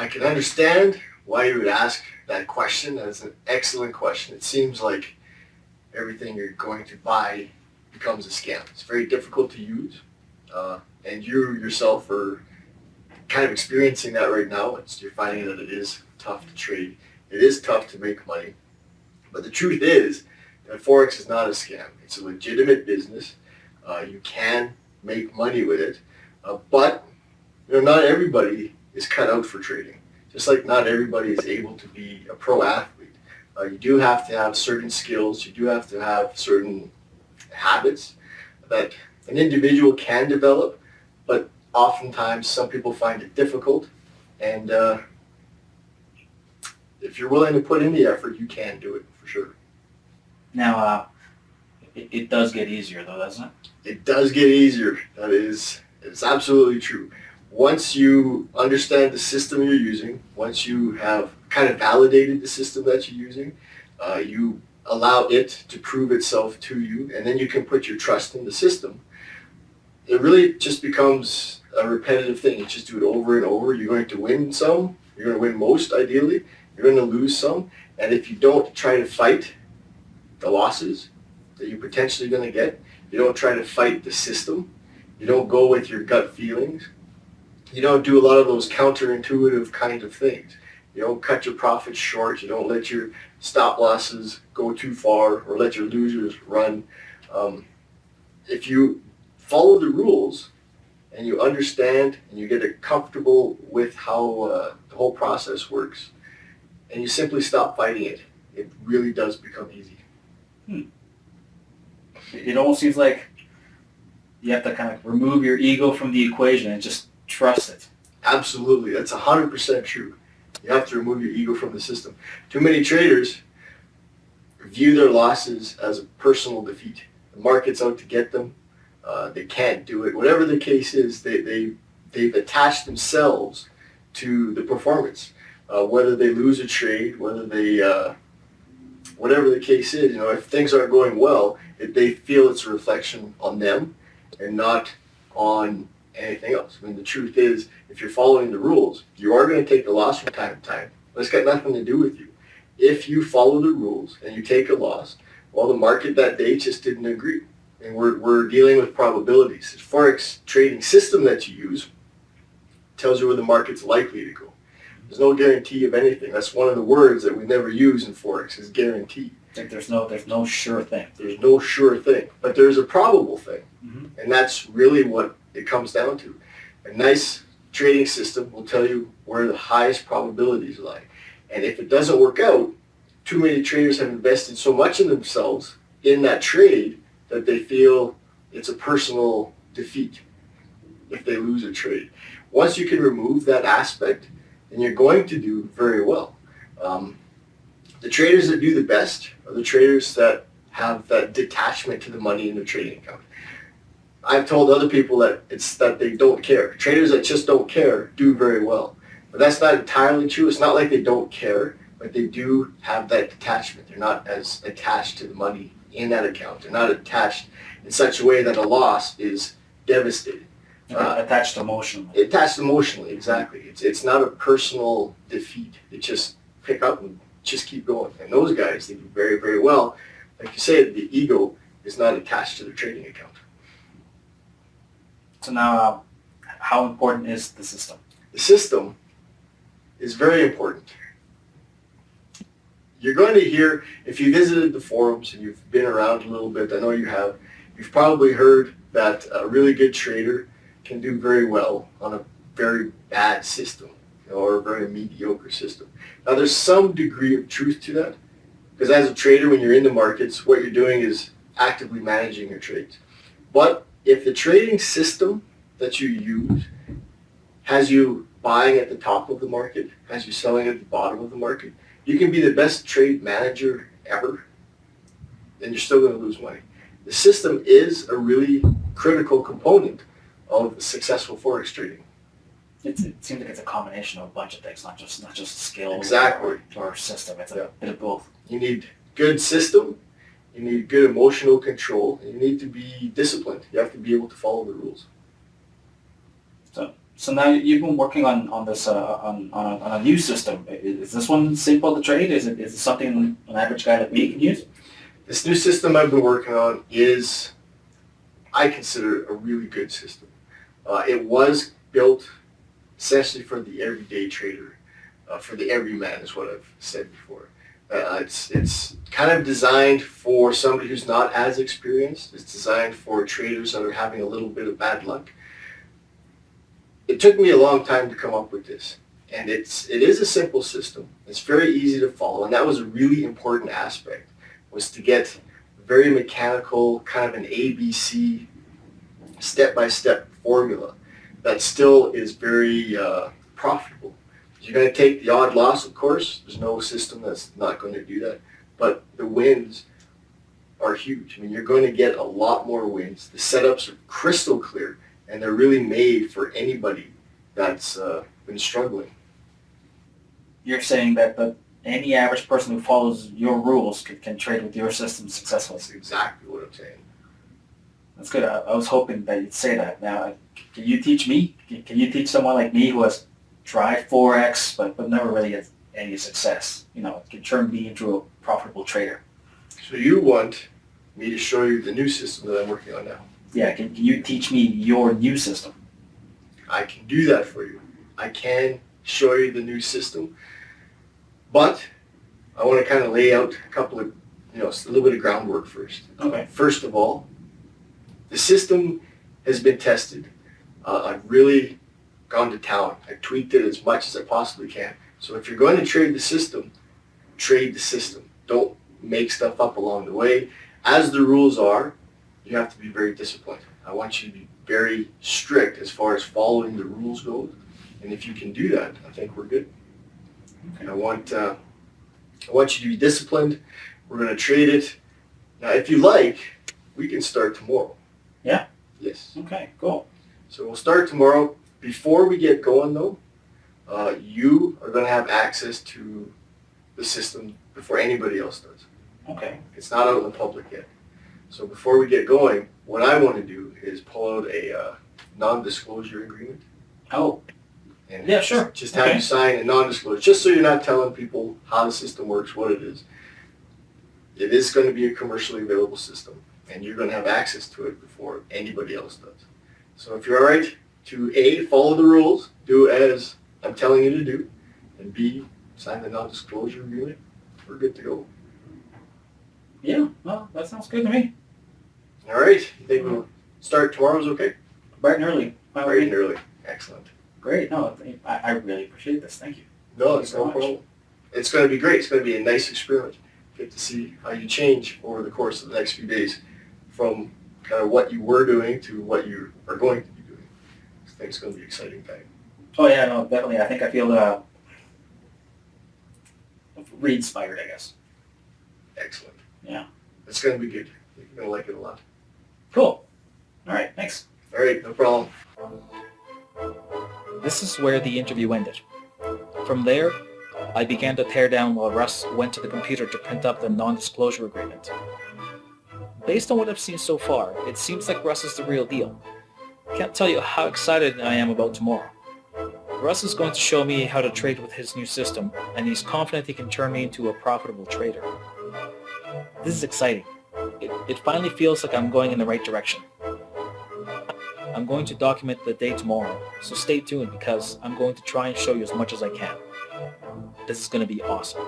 I can understand why you would ask that question. That's an excellent question. It seems like everything you're going to buy becomes a scam. It's very difficult to use, and you yourself are kind of experiencing that right now. You're finding that it is tough to trade. It is tough to make money. But the truth is that Forex is not a scam. It's a legitimate business. You can make money with it, but not everybody is cut out for trading. Just like not everybody is able to be a pro athlete. You do have to have certain skills. You do have to have certain habits that an individual can develop, but oftentimes some people find it difficult. And if you're willing to put in the effort, you can do it for sure. Now, it does get easier though, doesn't it? It does get easier. It's absolutely true. Once you understand the system you're using, once you have kind of validated the system that you're using, you allow it to prove itself to you, and then you can put your trust in the system. It really just becomes a repetitive thing. You just do it over and over. You're going to win some. You're going to win most, ideally. You're going to lose some. And if you don't try to fight the losses that you're potentially going to get, you don't try to fight the system, you don't go with your gut feelings, you don't do a lot of those counterintuitive kind of things. You don't cut your profits short. You don't let your stop losses go too far or let your losers run. If you follow the rules and you understand and you get comfortable with how the whole process works, and you simply stop fighting it, it really does become easy. It almost seems like you have to kind of remove your ego from the equation and just trust it. Absolutely. That's 100% true. You have to remove your ego from the system. Too many traders view their losses as a personal defeat. The market's out to get them. They can't do it. Whatever the case is, they've attached themselves to the performance. Whether they lose a trade, whether they, whatever the case is, if things aren't going well, they feel it's a reflection on them and not on anything else. I mean, the truth is, if you're following the rules, you are going to take a loss from time to time. But it's got nothing to do with you. If you follow the rules and you take a loss, well, the market that day just didn't agree. And we're dealing with probabilities. The Forex trading system that you use tells you where the market's likely to go. There's no guarantee of anything. That's one of the words that we never use in Forex is guarantee. Like there's no sure thing. There's no sure thing, but there's a probable thing. Mm-hmm. And that's really what it comes down to. A nice trading system will tell you where the highest probabilities lie. And if it doesn't work out, too many traders have invested so much in themselves in that trade that they feel it's a personal defeat if they lose a trade. Once you can remove that aspect, then you're going to do very well. The traders that do the best are the traders that have that detachment to the money in their trading account. I've told other people that it's that they don't care. Traders that just don't care do very well. But that's not entirely true. It's not like they don't care, but they do have that detachment. They're not as attached to the money in that account. They're not attached in such a way that a loss is devastating. Attached emotionally. Attached emotionally, exactly. It's not a personal defeat. They just pick up and just keep going. And those guys, they do very, very well. Like you said, the ego is not attached to their trading account. So now, how important is the system? The system is very important. You're going to hear, if you visited the forums and you've been around a little bit, I know you have, you've probably heard that a really good trader can do very well on a very bad system, or a very mediocre system. Now there's some degree of truth to that, because as a trader, when you're in the markets, what you're doing is actively managing your trades. But if the trading system that you use has you buying at the top of the market, has you selling at the bottom of the market, you can be the best trade manager ever, and you're still going to lose money. The system is a really critical component of successful Forex trading. It seems like it's a combination of a bunch of things, not just skills Exactly. or system. It's a bit of both. You need good system, you need good emotional control, and you need to be disciplined. You have to be able to follow the rules. So So now you've been working on this on a new system. Is this one simple to trade? Is it something an average guy like me can use? This new system I've been working on is, I consider, a really good system. It was built essentially for the everyday trader, for the everyman is what I've said before. It's kind of designed for somebody who's not as experienced. It's designed for traders that are having a little bit of bad luck. It took me a long time to come up with this, and it is a simple system. It's very easy to follow, and that was a really important aspect, was to get very mechanical, kind of an ABC, step-by-step formula that still is very profitable. You're going to take the odd loss, of course. There's no system that's not going to do that, but the wins are huge. I mean, you're going to get a lot more wins. The setups are crystal clear, and they're really made for anybody that's been struggling. You're saying that any average person who follows your rules can trade with your system successfully. That's exactly what I'm saying. That's good. I was hoping that you'd say that. Now, can you teach me? Can you teach someone like me who has tried Forex but never really had any success? Can turn me into a profitable trader. So you want me to show you the new system that I'm working on now? Yeah, can you teach me your new system? I can do that for you. I can show you the new system, but I want to kind of lay out a couple of, a little bit of groundwork first. Okay. First of all, the system has been tested. I've really gone to town. I tweaked it as much as I possibly can. So if you're going to trade the system, trade the system. Don't make stuff up along the way. As the rules are, you have to be very disciplined. I want you to be very strict as far as following the rules go. And if you can do that, I think we're good. Okay. I want you to be disciplined. We're going to trade it. Now, if you like, we can start tomorrow. Yeah? Yes. Okay, cool. So we'll start tomorrow. Before we get going, though, you are going to have access to the system before anybody else does. Okay. It's not out in the public yet. So before we get going, what I want to do is pull out a non-disclosure agreement. Oh. And yeah, sure. Just have you sign a non-disclosure, just so you're not telling people how the system works, what it is. It is going to be a commercially available system, and you're going to have access to it before anybody else does. So if you're all right to A, follow the rules, do as I'm telling you to do, and B, sign the non-disclosure agreement, we're good to go. Yeah, well, that sounds good to me. All right. You think we'll start tomorrow's okay? Bright and early. Bright and early. Excellent. Great. No, I really appreciate this. Thank you. No, it's no problem. It's going to be great. It's going to be a nice experiment. Get to see how you change over the course of the next few days from kind of what you were doing to what you are going to be doing. I think it's going to be an exciting time. Oh, yeah, no, definitely. I think I feel re-inspired, I guess. Excellent. Yeah. It's going to be good. You're going to like it a lot. Cool. All right, thanks. All right, no problem. This is where the interview ended. From there, I began to tear down while Russ went to the computer to print up the non-disclosure agreement. Based on what I've seen so far, it seems like Russ is the real deal. Can't tell you how excited I am about tomorrow. Russ is going to show me how to trade with his new system, and he's confident he can turn me into a profitable trader. This is exciting. It finally feels like I'm going in the right direction. I'm going to document the day tomorrow, so stay tuned because I'm going to try and show you as much as I can. This is going to be awesome.